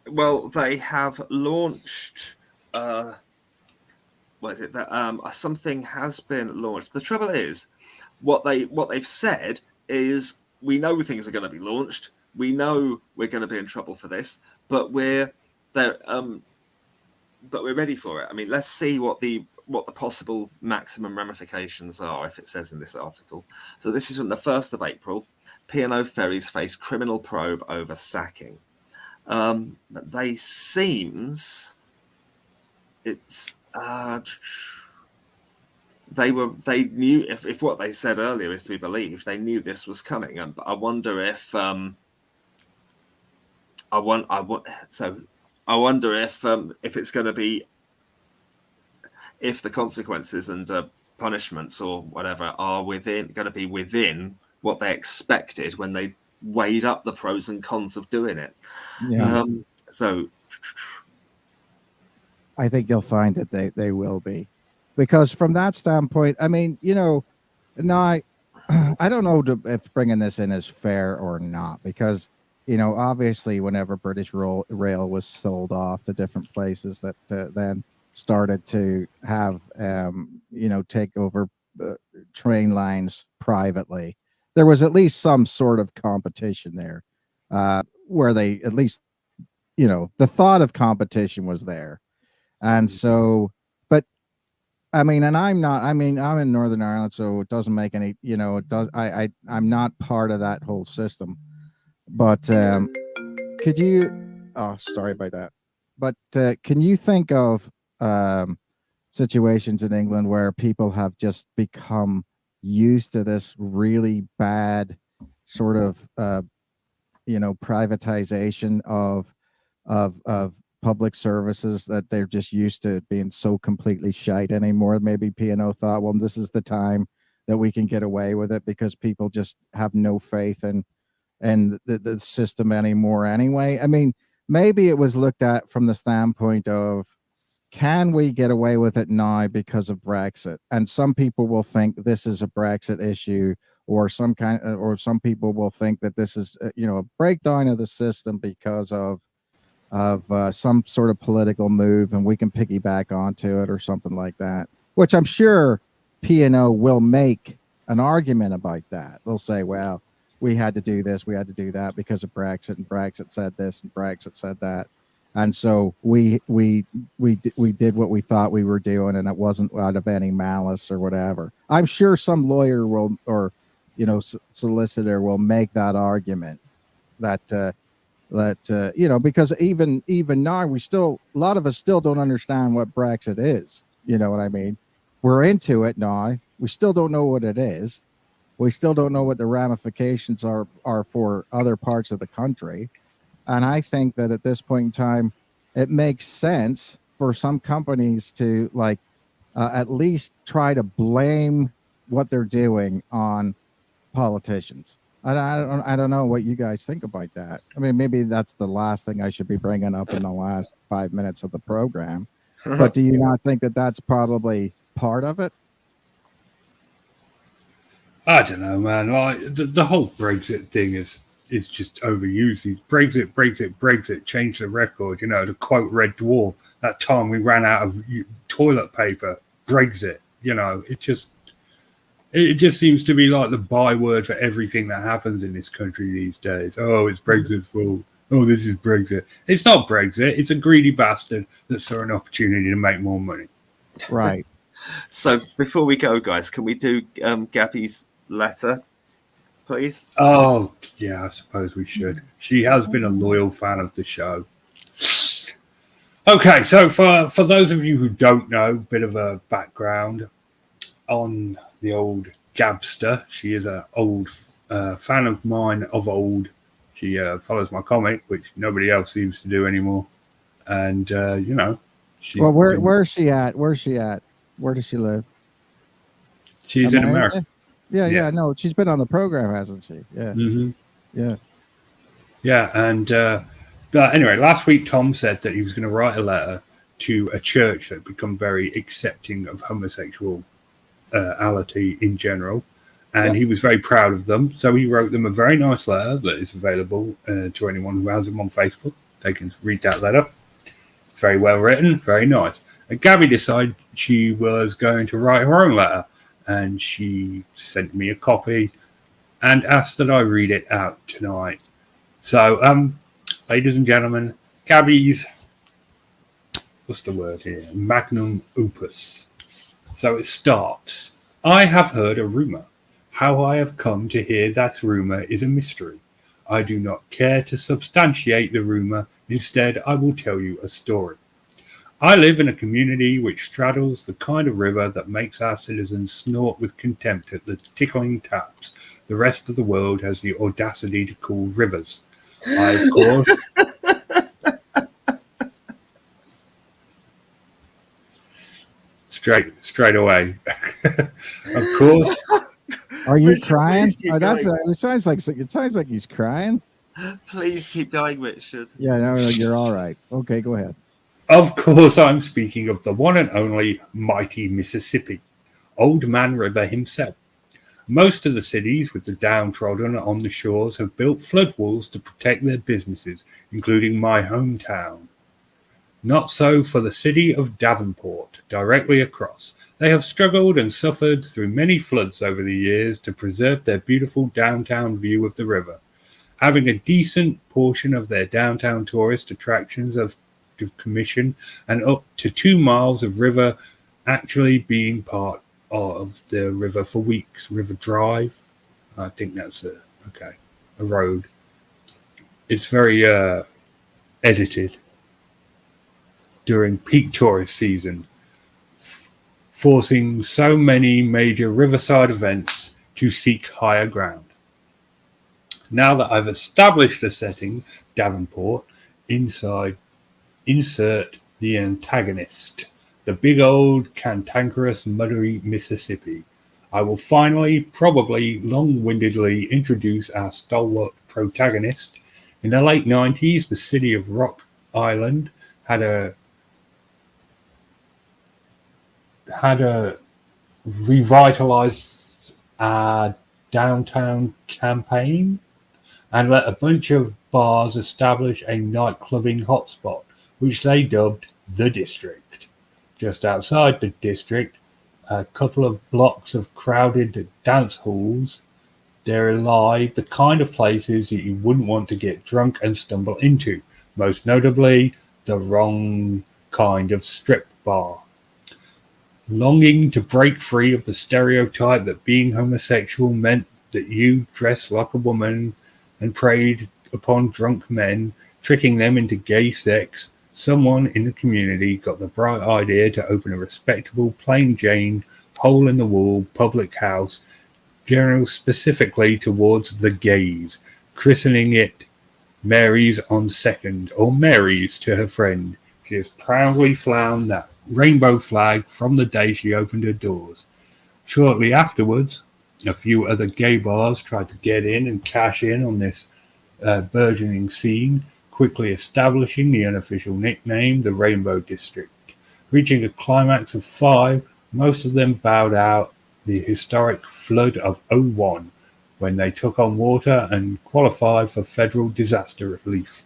Well, they have launched... what is it that something has been launched? The trouble is, what they've said is, we know things are going to be launched. We know we're going to be in trouble for this, but we're ready for it. I mean, let's see what what the possible maximum ramifications are, if it says in this article. So this is from the 1st of April. P&O ferries face criminal probe over sacking. They seems it's they knew, if what they said earlier is to be believed, they knew this was coming. And I wonder if I wonder if it's going to be, if the consequences and punishments or whatever are going to be within what they expected when they weighed up the pros and cons of doing it. Yeah. So I think you'll find that they will be, because from that standpoint, I mean, now I don't know if bringing this in is fair or not, because obviously whenever British Rail was sold off to different places, that then started to have take over train lines privately, there was at least some sort of competition there, where they at least the thought of competition was there. And so, but I mean, and I'm in Northern Ireland, so it doesn't make any, it does. I'm not part of that whole system, but could you, oh, sorry about that. But can you think of situations in England where people have just become used to this really bad sort of, privatization of public services, that they're just used to being so completely shite anymore? Maybe P&O thought, well, this is the time that we can get away with it, because people just have no faith in the system anymore anyway. I mean, maybe it was looked at from the standpoint of, can we get away with it now because of Brexit? And some people will think this is a Brexit issue, or some people will think that this is a breakdown of the system because of some sort of political move, and we can piggyback onto it or something like that, which I'm sure P&O will make an argument about that. They'll say, well, we had to do this, we had to do that because of Brexit, and Brexit said this and Brexit said that. And so we did what we thought we were doing, and it wasn't out of any malice or whatever. I'm sure some lawyer will, or solicitor will make that argument, that because even now, a lot of us still don't understand what Brexit is. You know what I mean? We're into it now. We still don't know what it is. We still don't know what the ramifications are for other parts of the country. And I think that at this point in time, it makes sense for some companies to at least try to blame what they're doing on politicians. I don't know what you guys think about that. I mean, maybe that's the last thing I should be bringing up in the last 5 minutes of the program. But do you not think that that's probably part of it? I don't know, man. Like the whole Brexit thing is just overused. These Brexit, change the record. To quote Red Dwarf, that time we ran out of toilet paper, Brexit. It just seems to be like the byword for everything that happens in this country these days. Oh, it's Brexit's fault. Oh, this is Brexit. It's not Brexit. It's a greedy bastard that saw an opportunity to make more money. Right. So before we go, guys, can we do Gabis Letter, please? Oh, yeah, I suppose we should. She has been a loyal fan of the show. Okay, so for those of you who don't know, a bit of a background on the old Gabster. She is an old fan of mine of old. She follows my comic, which nobody else seems to do anymore. And, well, where's she at? Where does she live? She's in America. Yeah. No, she's been on the program, hasn't she? Yeah. Mm-hmm. Yeah. Yeah. And but anyway, last week Tom said that he was going to write a letter to a church that had become very accepting of homosexuality in general. And he was very proud of them. So he wrote them a very nice letter that is available to anyone who has them on Facebook. They can read that letter. It's very well written, very nice. And Gabby decided she was going to write her own letter. And she sent me a copy and asked that I read it out tonight. So, ladies and gentlemen, Gabby's, what's the word here? Magnum opus. So it starts. I have heard a rumour. How I have come to hear that rumour is a mystery. I do not care to substantiate the rumour. Instead, I will tell you a story. I live in a community which straddles the kind of river that makes our citizens snort with contempt at the tickling taps the rest of the world has the audacity to call rivers. I, of course, straight away. Of course, Are you Richard, crying? please keep Oh, that's going. it sounds like he's crying. Please keep going, Richard. Yeah, no, you're all right. Okay, go ahead. of course, I'm speaking of the one and only mighty Mississippi, Old Man River himself. Most of the cities with the downtrodden on the shores have built flood walls to protect their businesses, including my hometown. Not so for the city of Davenport, directly across. They have struggled and suffered through many floods over the years to preserve their beautiful downtown view of the river, having a decent portion of their downtown tourist attractions of commission and up to 2 miles of river actually being part of the river for weeks. River Drive, I think that's a road. It's very edited during peak tourist season, forcing so many major riverside events to seek higher ground. Now that I've established the setting, Davenport, insert the antagonist, the big old cantankerous muddy Mississippi. I will finally, probably long-windedly, introduce our stalwart protagonist. In the late 90s, the city of Rock Island had a revitalized downtown campaign and let a bunch of bars establish a nightclubbing hotspot, which they dubbed the District. Just outside the District, a couple of blocks of crowded dance halls. They're live, the kind of places that you wouldn't want to get drunk and stumble into, most notably the wrong kind of strip bar. Longing to break free of the stereotype that being homosexual meant that you dressed like a woman and preyed upon drunk men, tricking them into gay sex, someone in the community got the bright idea to open a respectable, plain Jane, hole-in-the-wall public house, general specifically towards the gays, christening it Mary's on Second, or Mary's to her friend. She has proudly flown that rainbow flag from the day she opened her doors. Shortly afterwards, a few other gay bars tried to get in and cash in on this burgeoning scene, quickly establishing the unofficial nickname, the Rainbow District. Reaching a climax of 5, most of them bowed out the historic flood of '01 when they took on water and qualified for federal disaster relief.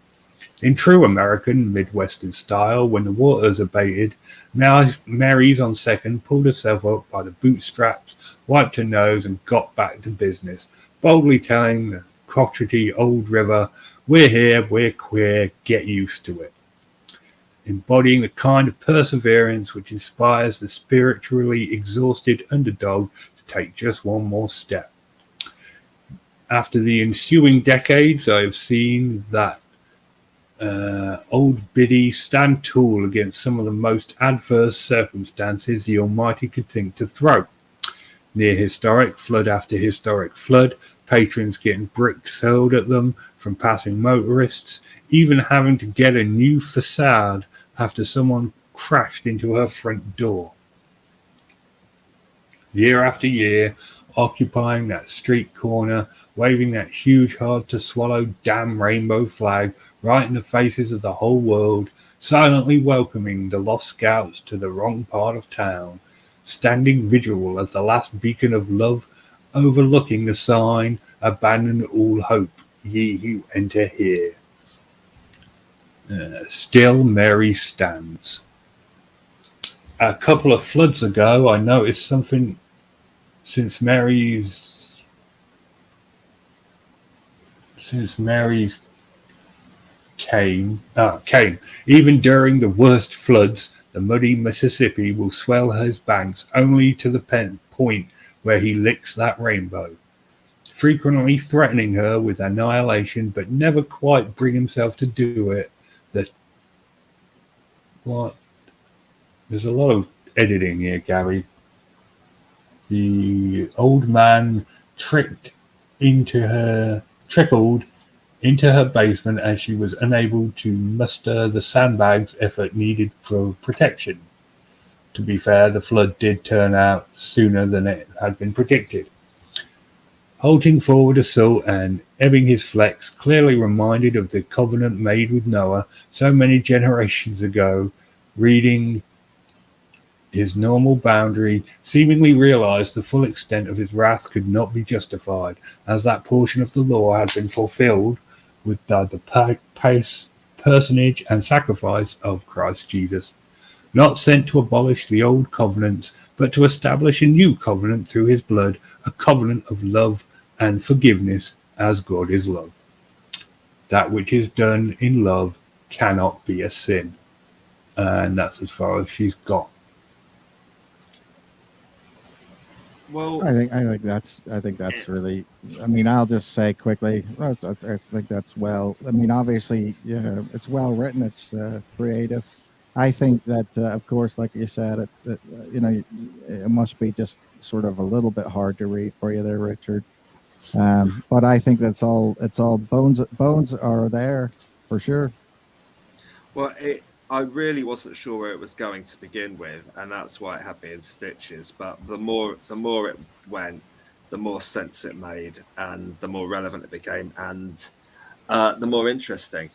In true American Midwestern style, when the waters abated, Mary's on Second pulled herself up by the bootstraps, wiped her nose, and got back to business, boldly telling the crotchety old river, "We're here, we're queer, get used to it." Embodying the kind of perseverance which inspires the spiritually exhausted underdog to take just one more step. After the ensuing decades, I have seen that old biddy stand tall against some of the most adverse circumstances the Almighty could think to throw. Near historic flood after historic flood, patrons getting bricks hurled at them from passing motorists, even having to get a new facade after someone crashed into her front door. Year after year, occupying that street corner, waving that huge, hard-to-swallow damn rainbow flag right in the faces of the whole world, silently welcoming the lost scouts to the wrong part of town, standing vigil as the last beacon of love, overlooking the sign, "Abandon all hope, ye who enter here." Still Mary stands. A couple of floods ago, I noticed something since Mary's came. Even during the worst floods, The muddy Mississippi will swell his banks only to the point where he licks that rainbow, frequently threatening her with annihilation, but never quite bring himself to do it. What? There's a lot of editing here, Gabby. The old man trickled into her basement as she was unable to muster the sandbags effort needed for protection. To be fair, the flood did turn out sooner than it had been predicted. Halting forward a saw and ebbing his flex, clearly reminded of the covenant made with Noah so many generations ago, reading his normal boundary, seemingly realized the full extent of his wrath could not be justified, as that portion of the law had been fulfilled with the personage and sacrifice of Christ Jesus, not sent to abolish the old covenants, but to establish a new covenant through his blood, a covenant of love and forgiveness, as God is love. That which is done in love cannot be a sin. And that's as far as she's got. Well, I think that's really. I mean, I'll just say quickly. I think that's well. I mean, obviously, yeah, it's well written. It's creative. I think that, of course, like you said, it must be just sort of a little bit hard to read for you there, Richard. But I think it's all bones are there for sure. Well, I really wasn't sure where it was going to begin with, and that's why it had me in stitches. But the more it went, the more sense it made, and the more relevant it became, and the more interesting.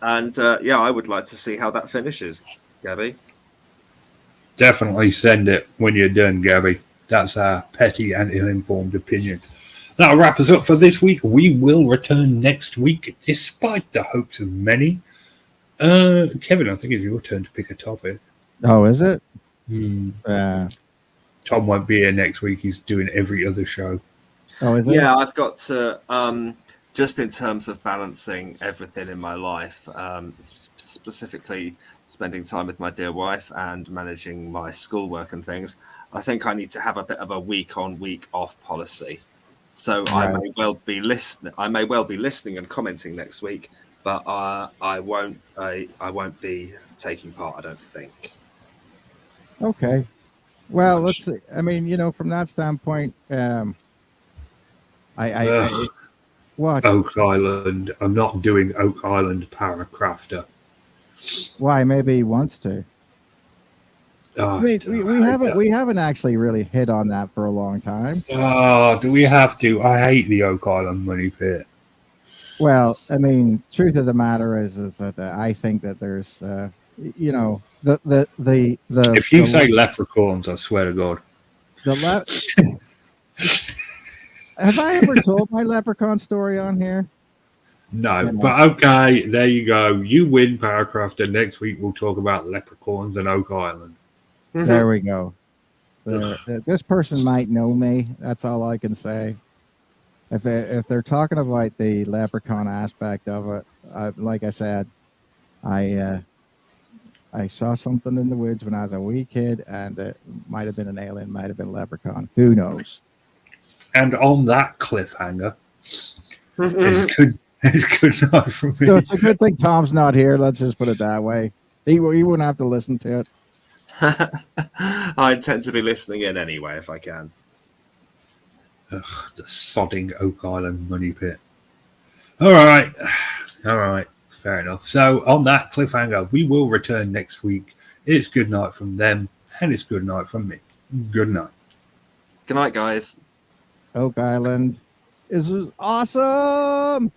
And I would like to see how that finishes, Gabby. Definitely send it when you're done, Gabby. That's our petty and ill-informed opinion. That'll wrap us up for this week. We will return next week, despite the hopes of many. Kevin, I think it's your turn to pick a topic. Oh, is it? Tom won't be here next week. He's doing every other show. Oh, is it? Yeah, I've got to, just in terms of balancing everything in my life, specifically spending time with my dear wife and managing my schoolwork and things, I think I need to have a bit of a week on, week off policy. So right. I may well be listening and commenting next week, but I won't be taking part, I don't think. Okay. Well, let's see. I mean, from that standpoint, what? Oak Island. I'm not doing Oak Island Paracrafter. Why? Maybe he wants to. Oh, we haven't actually really hit on that for a long time. Oh, do we have to? I hate the Oak Island money pit. Well, I mean, truth of the matter is that I think that there's, the If you say leprechauns, I swear to God. Have I ever told my leprechaun story on here? No, but okay, there you go. You win, Paracrafter. Next week we'll talk about leprechauns and Oak Island. There we go. This person might know me. That's all I can say. If they're talking about the leprechaun aspect of it, like I said, I saw something in the woods when I was a wee kid, and it might have been an alien, might have been a leprechaun. Who knows? And on that cliffhanger, it's good night from me. So it's a good thing Tom's not here. Let's just put it that way. He wouldn't have to listen to it. I intend to be listening in anyway if I can. Ugh, the sodding Oak Island money pit. All right, fair enough. So on that cliffhanger, we will return next week. It's good night from them, and it's good night from me. Good night. Good night, guys. Oak Island is awesome.